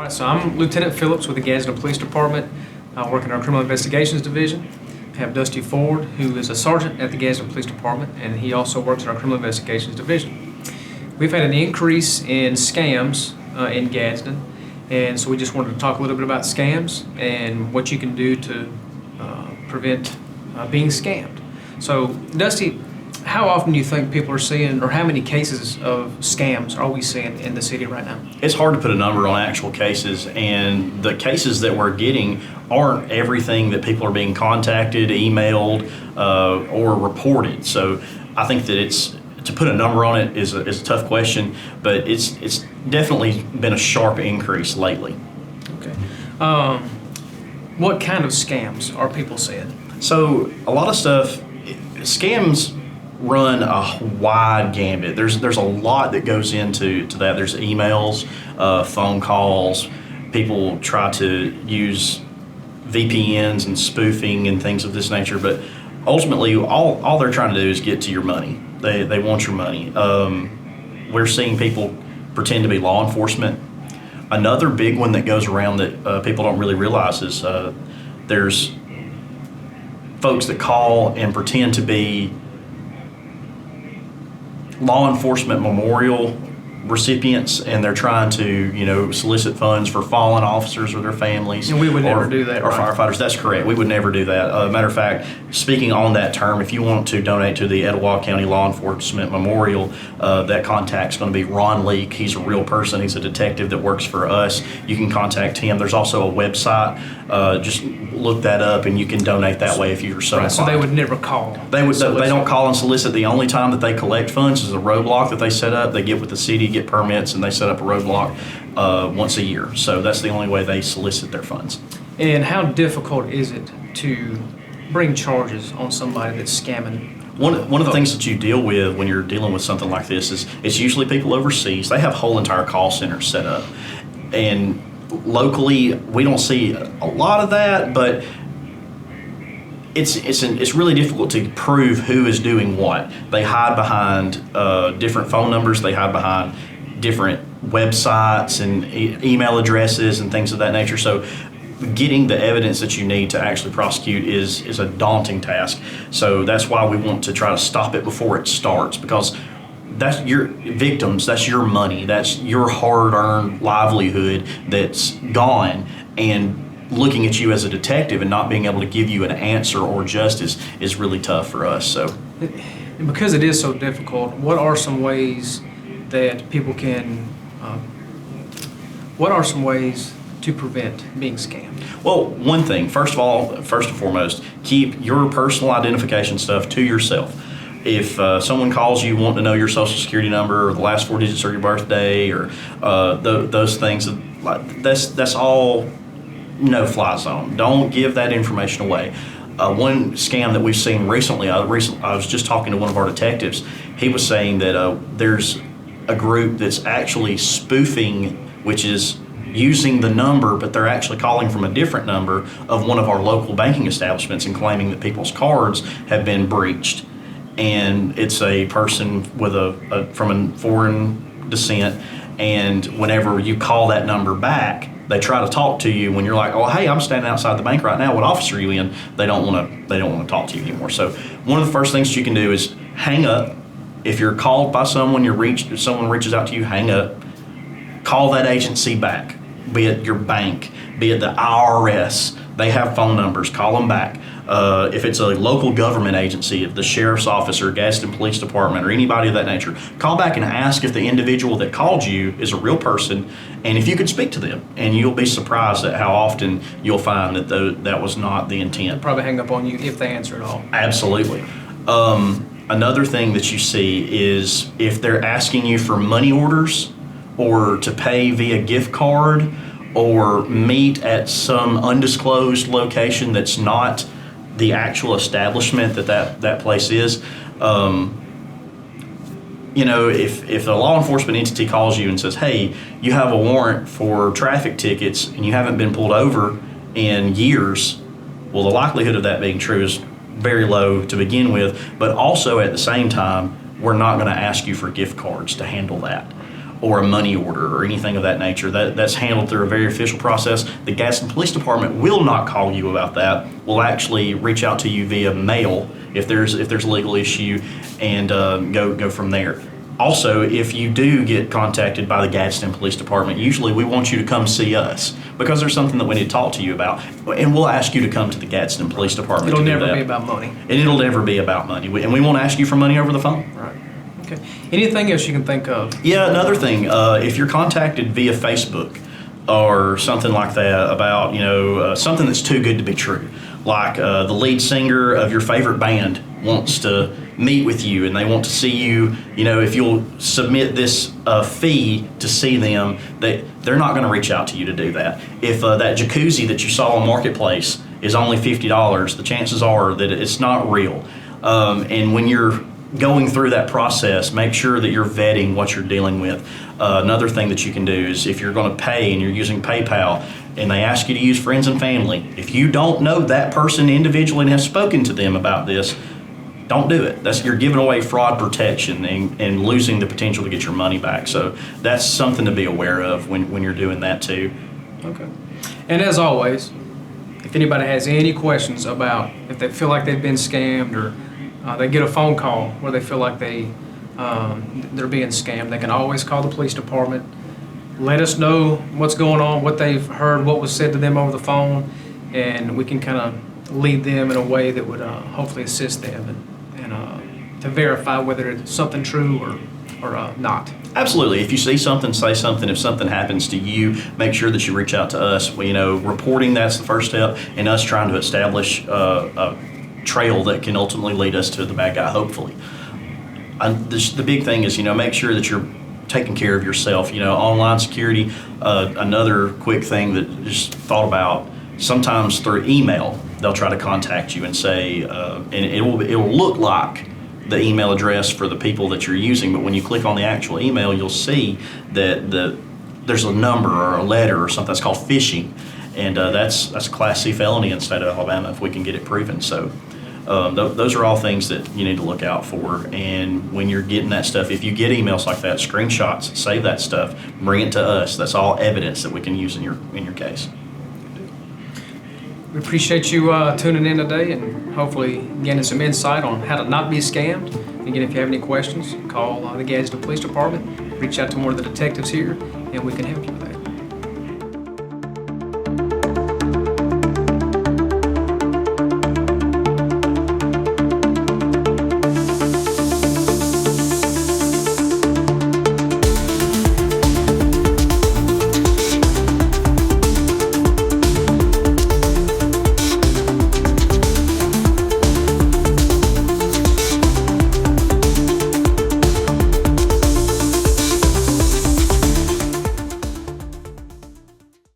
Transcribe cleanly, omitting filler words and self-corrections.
All right, so I'm Lieutenant Phillips with the Gadsden Police Department. I work in our Criminal Investigations Division. I have Dusty Ford, who is a sergeant at the Gadsden Police Department, and he also works in our Criminal Investigations Division. We've had an increase in scams in Gadsden, and so we just wanted to talk a little bit about scams and what you can do to prevent being scammed. So, Dusty, how often do you think people are seeing, or how many cases of scams are we seeing in the city right now? It's hard to put a number on actual cases, and the cases that we're getting aren't everything that people are being contacted, emailed, or reported. So I think that to put a number on it is a tough question, but it's definitely been a sharp increase lately. Okay. What kind of scams are people seeing? So a lot of stuff, scams run a wide gambit. There's a lot that goes into that. There's emails, phone calls. People try to use VPNs and spoofing and things of this nature, but ultimately all they're trying to do is get to your money. They want your money. We're seeing people pretend to be law enforcement. Another big one that goes around that people don't really realize is there's folks that call and pretend to be law enforcement memorial recipients, and they're trying to, solicit funds for fallen officers or their families. And we would never do that, or right? Firefighters. That's correct. We would never do that. Matter of fact, speaking on that term, if you want to donate to the Etowah County Law Enforcement Memorial, that contact's going to be Ron Leak. He's a real person. He's a detective that works for us. You can contact him. There's also a website. Just look that up, and you can donate that way if you're so Right, so inclined. they would never call. They don't call and solicit. The only time that they collect funds is a roadblock that they set up. They get with the city, get permits, and they set up a roadblock once a year. So that's the only way they solicit their funds. And how difficult is it to bring charges on somebody that's scamming? One of the things that you deal with when you're dealing with something like this is it's usually people overseas. They have whole entire call centers set up, and locally we don't see a lot of that, but it's really difficult to prove who is doing what. They hide behind different phone numbers. They hide behind different websites and email addresses and things of that nature. So getting the evidence that you need to actually prosecute is a daunting task. So that's why we want to try to stop it before it starts, because that's your victims, that's your money, that's your hard-earned livelihood that's gone, and looking at you as a detective and not being able to give you an answer or justice is really tough for us. So, And because it is so difficult, what are some ways that people can, what are some ways to prevent being scammed? well, one thing, first and foremost, keep your personal identification stuff to yourself. If someone calls you wanting to know your social security number or the last 4 digits of your birthday or those things, that's all no-fly zone. Don't give that information away. One scam that we've seen recently, I was just talking to one of our detectives. He was saying that there's a group that's actually spoofing, which is using the number, but they're actually calling from a different number of one of our local banking establishments and claiming that people's cards have been breached. And it's a person with from a foreign descent, and whenever you call that number back, they try to talk to you when you're like, oh, hey, I'm standing outside the bank right now. What office are you in? They don't want to talk to you anymore. So one of the first things you can do is hang up. If you're called by someone, someone reaches out to you, hang up. Call that agency back, be it your bank, be it the IRS. They have phone numbers. Call them back. If it's a local government agency, if the sheriff's office or Gadsden Police Department or anybody of that nature, call back and ask if the individual that called you is a real person and if you could speak to them. And you'll be surprised at how often you'll find that that was not the intent. They'll probably hang up on you if they answer at all. Absolutely. Another thing that you see is if they're asking you for money orders or to pay via gift card or meet at some undisclosed location that's not the actual establishment that place is. If the law enforcement entity calls you and says, hey, you have a warrant for traffic tickets and you haven't been pulled over in years, well, the likelihood of that being true is very low to begin with, but also at the same time, we're not going to ask you for gift cards to handle that. or a money order or anything of that nature. That's handled through a very official process. The Gadsden Police Department will not call you about that. We'll actually reach out to you via mail if there's a legal issue, and go from there. Also, if you do get contacted by the Gadsden Police Department, usually we want you to come see us because there's something that we need to talk to you about, and we'll ask you to come to the Gadsden Police Department. It'll to do never that. be about money. And it'll never be about money. And we won't ask you for money over the phone. Right. Okay. Anything else you can think of? Yeah, another thing, if you're contacted via Facebook or something like that about, something that's too good to be true, like the lead singer of your favorite band wants to meet with you and they want to see you, if you'll submit this fee to see them, they're not going to reach out to you to do that. If that jacuzzi that you saw on Marketplace is only $50, the chances are that it's not real. And when you're going through that process, make sure that you're vetting what you're dealing with. Another thing that you can do is if you're going to pay and you're using PayPal and they ask you to use friends and family, if you don't know that person individually and have spoken to them about this, don't do it. You're giving away fraud protection and losing the potential to get your money back. So that's something to be aware of when you're doing that too. Okay. And as always, if anybody has any questions about if they feel like they've been scammed or they get a phone call where they feel like they're being scammed, they can always call the police department. Let us know what's going on, what they've heard, what was said to them over the phone, and we can kind of lead them in a way that would hopefully assist them and to verify whether it's something true or not. Absolutely. If you see something, say something. If something happens to you, make sure that you reach out to us. Reporting, that's the first step, and us trying to establish a trail that can ultimately lead us to the bad guy, hopefully. The big thing is, make sure that you're taking care of yourself. Online security, another quick thing that just thought about, sometimes through email, they'll try to contact you and say, and it will look like the email address for the people that you're using, but when you click on the actual email, you'll see that there's a number or a letter or something that's called phishing, and that's a Class C felony in the state of Alabama if we can get it proven. So those are all things that you need to look out for. And when you're getting that stuff, if you get emails like that, screenshots, save that stuff, bring it to us. That's all evidence that we can use in your case. We appreciate you tuning in today and hopefully getting some insight on how to not be scammed. Again, if you have any questions, call the Gadsden Police Department, reach out to one of the detectives here, and we can help you with that.